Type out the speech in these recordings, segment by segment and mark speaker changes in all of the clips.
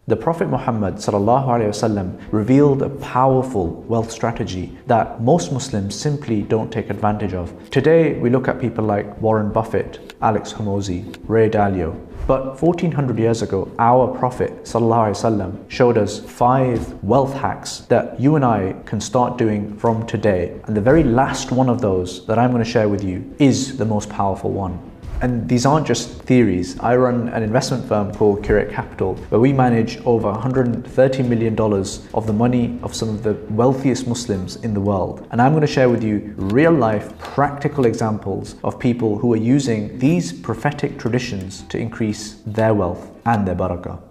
Speaker 1: The Prophet Muhammad ﷺ revealed a powerful wealth strategy that most Muslims simply don't take advantage of. Today, we look at people like Warren Buffett, Alex Hormozi, Ray Dalio. But 1400 years ago, our Prophet ﷺ showed us 5 wealth hacks that you and I can start doing from today. And the very last one of those that I'm going to share with you is the most powerful one. And these aren't just theories. I run an investment firm called Curate Capital, where we manage over $130 million of the money of some of the wealthiest Muslims in the world. And I'm going to share with you real life, practical examples of people who are using these prophetic traditions to increase their wealth and their barakah.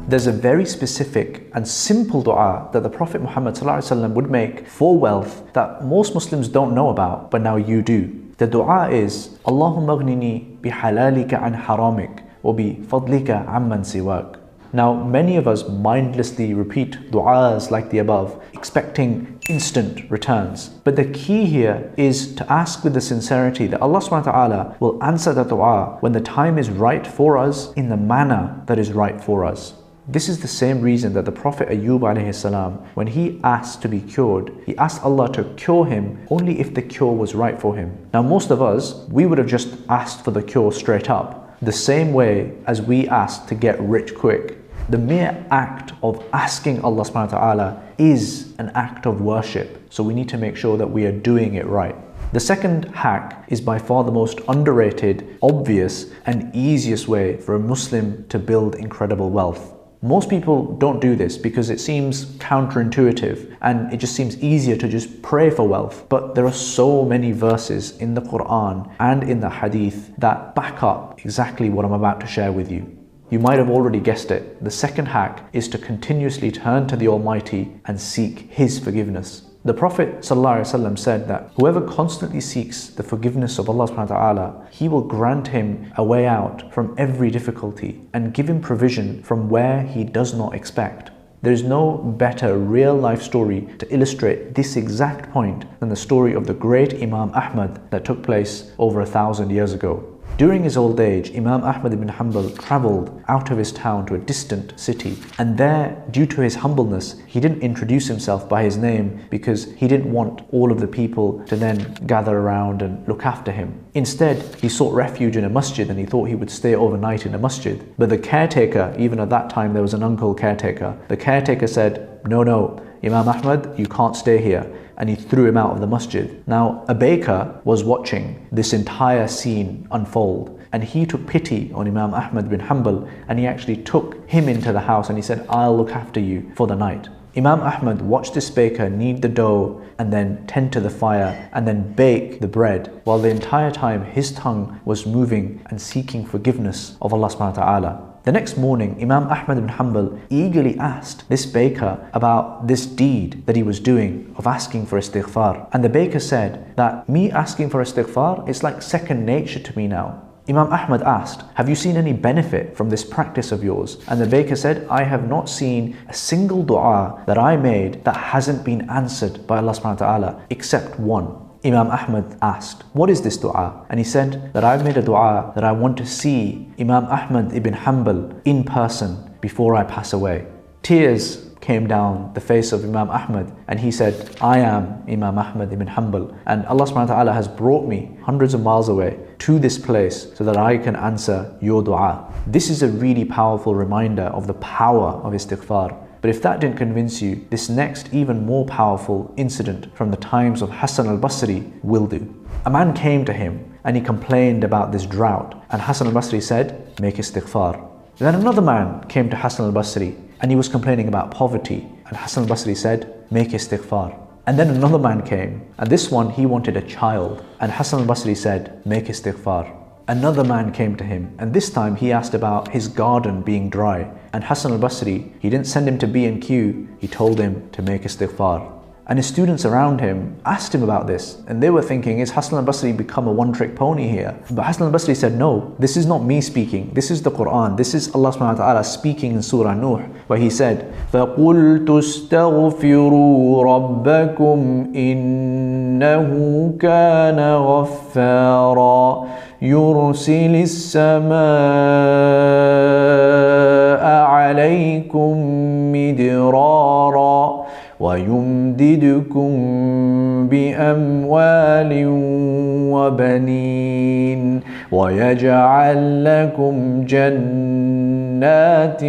Speaker 1: There's a very specific and simple dua that the Prophet Muhammad ﷺ would make for wealth that most Muslims don't know about, but now you do. The dua is, Allahumma aghnini bihalalika an haramik wa bi fadlika amman siwak. Now, many of us mindlessly repeat du'as like the above, expecting instant returns. But the key here is to ask with the sincerity that Allah subhanahu wa ta'ala will answer the dua when the time is right for us, in the manner that is right for us. This is the same reason that the Prophet Ayyub alayhi salam, when he asked to be cured, he asked Allah to cure him only if the cure was right for him. Now, most of us, we would have just asked for the cure straight up, the same way as we asked to get rich quick. The mere act of asking Allah subhanahu wa ta'ala is an act of worship. So we need to make sure that we are doing it right. The second hack is by far the most underrated, obvious, and easiest way for a Muslim to build incredible wealth. Most people don't do this because it seems counterintuitive and it just seems easier to just pray for wealth. But there are so many verses in the Quran and in the Hadith that back up exactly what I'm about to share with you. You might have already guessed it. The second hack is to continuously turn to the Almighty and seek His forgiveness. The Prophet ﷺ said that whoever constantly seeks the forgiveness of Allah subhanahu wa ta'ala, He will grant him a way out from every difficulty and give him provision from where he does not expect. There is no better real life story to illustrate this exact point than the story of the great Imam Ahmad that took place over 1,000 years ago. During his old age, Imam Ahmad ibn Hanbal travelled out of his town to a distant city, and there, due to his humbleness, he didn't introduce himself by his name because he didn't want all of the people to then gather around and look after him. Instead, he sought refuge in a masjid and he thought he would stay overnight in a masjid. But the caretaker, even at that time there was an uncle caretaker, the caretaker said, no, Imam Ahmad, you can't stay here. And he threw him out of the masjid. Now, a baker was watching this entire scene unfold, and he took pity on Imam Ahmad bin Hanbal, and he actually took him into the house and he said, I'll look after you for the night. Imam Ahmad watched this baker knead the dough and then tend to the fire and then bake the bread, while the entire time his tongue was moving and seeking forgiveness of Allah subhanahu wa ta'ala. The next morning, Imam Ahmad ibn Hanbal eagerly asked this baker about this deed that he was doing of asking for istighfar. And the baker said that me asking for istighfar is like second nature to me now. Imam Ahmad asked, have you seen any benefit from this practice of yours? And the baker said, I have not seen a single dua that I made that hasn't been answered by Allah subhanahu wa ta'ala except one. Imam Ahmad asked, what is this dua? And he said that I've made a dua that I want to see Imam Ahmad ibn Hanbal in person before I pass away. Tears came down the face of Imam Ahmad and he said, I am Imam Ahmad ibn Hanbal and Allah subhanahu wa ta'ala has brought me hundreds of miles away to this place so that I can answer your dua. This is a really powerful reminder of the power of istighfar. But if that didn't convince you, this next even more powerful incident from the times of Hassan al-Basri will do. A man came to him and he complained about this drought, and Hassan al-Basri said, make istighfar. Then another man came to Hassan al-Basri and he was complaining about poverty, and Hassan al-Basri said, make istighfar. And then another man came, and this one he wanted a child, and Hassan al-Basri said, make istighfar. Another man came to him, and this time he asked about his garden being dry, and Hassan al-Basri, he didn't send him to B&Q, he told him to make istighfar. And his students around him asked him about this, and they were thinking, is Hassan al-Basri become a one-trick pony here? But Hassan al-Basri said, no, this is not me speaking, this is the Quran, this is Allah subhanahu wa ta'ala speaking in Surah Nuh, where He said, فَقُلْتُ اسْتَغْفِرُوا رَبَّكُمْ إِنَّهُ كَانَ غَفَّارًا يرسل السماء عليكم مدرارا ويمددكم بأموال وبنين ويجعل لكم جنات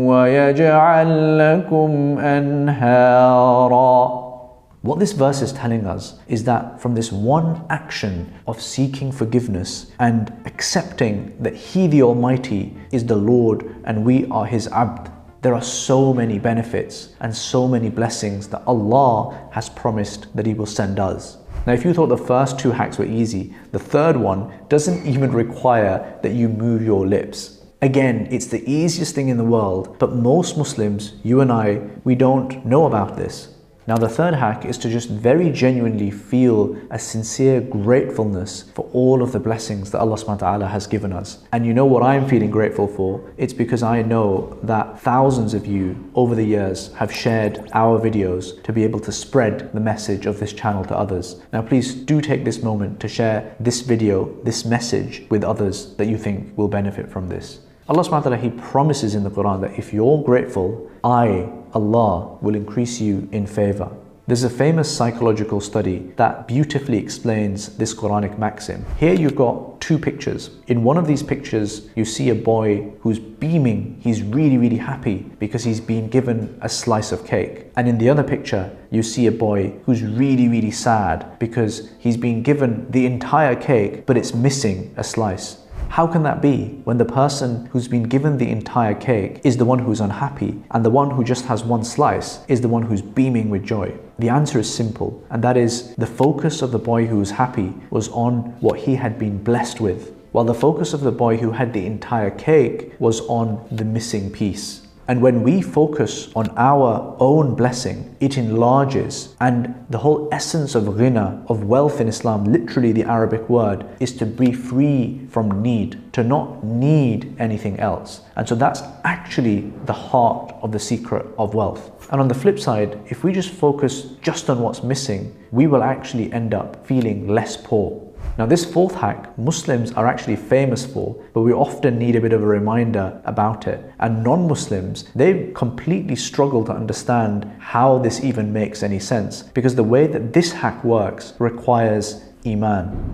Speaker 1: ويجعل لكم أنهارا. What this verse is telling us is that from this one action of seeking forgiveness and accepting that He the Almighty is the Lord and we are His abd, there are so many benefits and so many blessings that Allah has promised that He will send us. Now, if you thought the first two hacks were easy, the third one doesn't even require that you move your lips. Again, it's the easiest thing in the world, but most Muslims, you and I, we don't know about this. Now, the third hack is to just very genuinely feel a sincere gratefulness for all of the blessings that Allah subhanahu wa ta'ala has given us. And you know what I'm feeling grateful for? It's because I know that thousands of you over the years have shared our videos to be able to spread the message of this channel to others. Now, please do take this moment to share this video, this message with others that you think will benefit from this. Allah subhanahu wa ta'ala, He promises in the Quran that if you're grateful, Allah will increase you in favor. There's a famous psychological study that beautifully explains this Quranic maxim. Here you've got two pictures. In one of these pictures, you see a boy who's beaming. He's really, really happy because he's been given a slice of cake. And in the other picture, you see a boy who's really, really sad because he's been given the entire cake, but it's missing a slice. How can that be when the person who's been given the entire cake is the one who's unhappy and the one who just has one slice is the one who's beaming with joy? The answer is simple, and that is the focus of the boy who was happy was on what he had been blessed with, while the focus of the boy who had the entire cake was on the missing piece. And when we focus on our own blessing, it enlarges. And the whole essence of ghina, of wealth in Islam, literally the Arabic word, is to be free from need, to not need anything else. And so that's actually the heart of the secret of wealth. And on the flip side, if we just focus just on what's missing, we will actually end up feeling less poor. Now, this fourth hack, Muslims are actually famous for, but we often need a bit of a reminder about it. And non-Muslims, they completely struggle to understand how this even makes any sense, because the way that this hack works requires Iman.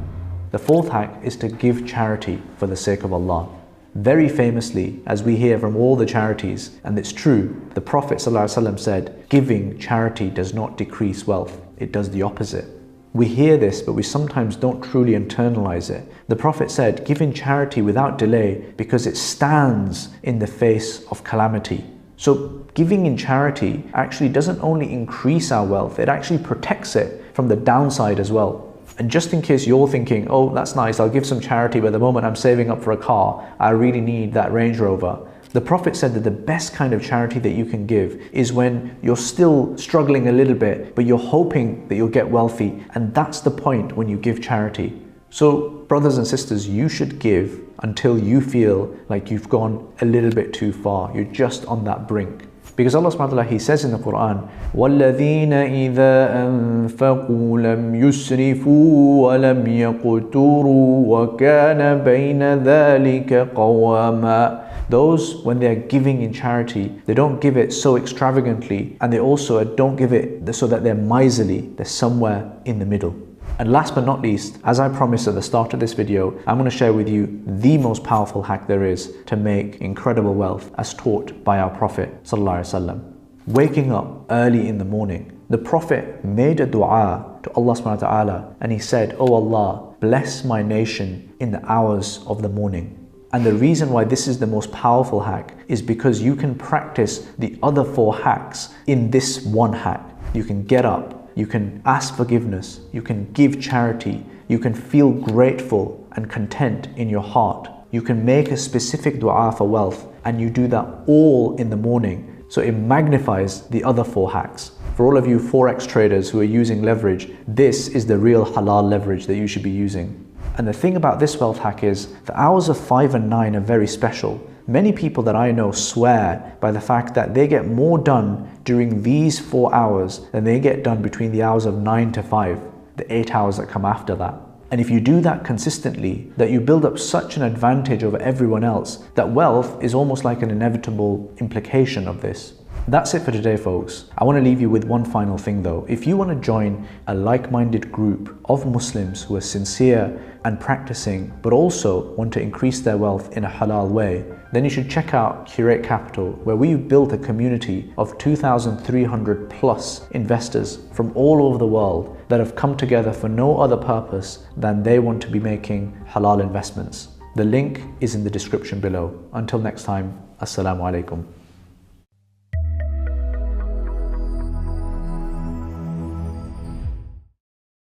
Speaker 1: The fourth hack is to give charity for the sake of Allah. Very famously, as we hear from all the charities, and it's true, the Prophet ﷺ said, giving charity does not decrease wealth, it does the opposite. We hear this, but we sometimes don't truly internalize it. The Prophet said, give in charity without delay because it stands in the face of calamity. So giving in charity actually doesn't only increase our wealth, it actually protects it from the downside as well. And just in case you're thinking, oh, that's nice, I'll give some charity, but the moment I'm saving up for a car, I really need that Range Rover. The Prophet said that the best kind of charity that you can give is when you're still struggling a little bit, but you're hoping that you'll get wealthy. And that's the point when you give charity. So, brothers and sisters, you should give until you feel like you've gone a little bit too far. You're just on that brink. Because Allah subhanahu wa ta'ala, He says in the Quran, وَالَّذِينَ إِذَا أَنفَقُوا لَمْ يُسْرِفُوا وَلَمْ يَقْتُرُوا وَكَانَ بَيْنَ ذَلِكَ قَوَامًا. Those, when they are giving in charity, they don't give it so extravagantly, and they also don't give it so that they're miserly. They're somewhere in the middle. And last but not least, as I promised at the start of this video, I'm going to share with you the most powerful hack there is to make incredible wealth as taught by our Prophet ﷺ. Waking up early in the morning. The Prophet made a dua to Allah subhanahu wa ta'ala and he said, "Oh Allah, bless my nation in the hours of the morning." And the reason why this is the most powerful hack is because you can practice the other four hacks in this one hack. You can get up, you can ask forgiveness, you can give charity, you can feel grateful and content in your heart. You can make a specific dua for wealth, and you do that all in the morning. So it magnifies the other four hacks. For all of you Forex traders who are using leverage, this is the real halal leverage that you should be using. And the thing about this wealth hack is the hours of 5 and 9 are very special. Many people that I know swear by the fact that they get more done during these 4 hours than they get done between the hours of 9 to 5, the 8 hours that come after that. And if you do that consistently, that you build up such an advantage over everyone else, that wealth is almost like an inevitable implication of this. That's it for today, folks. I want to leave you with one final thing though. If you want to join a like-minded group of Muslims who are sincere and practicing, but also want to increase their wealth in a halal way, then you should check out Curate Capital, where we've built a community of 2,300 plus investors from all over the world that have come together for no other purpose than they want to be making halal investments. The link is in the description below. Until next time, Assalamu alaikum.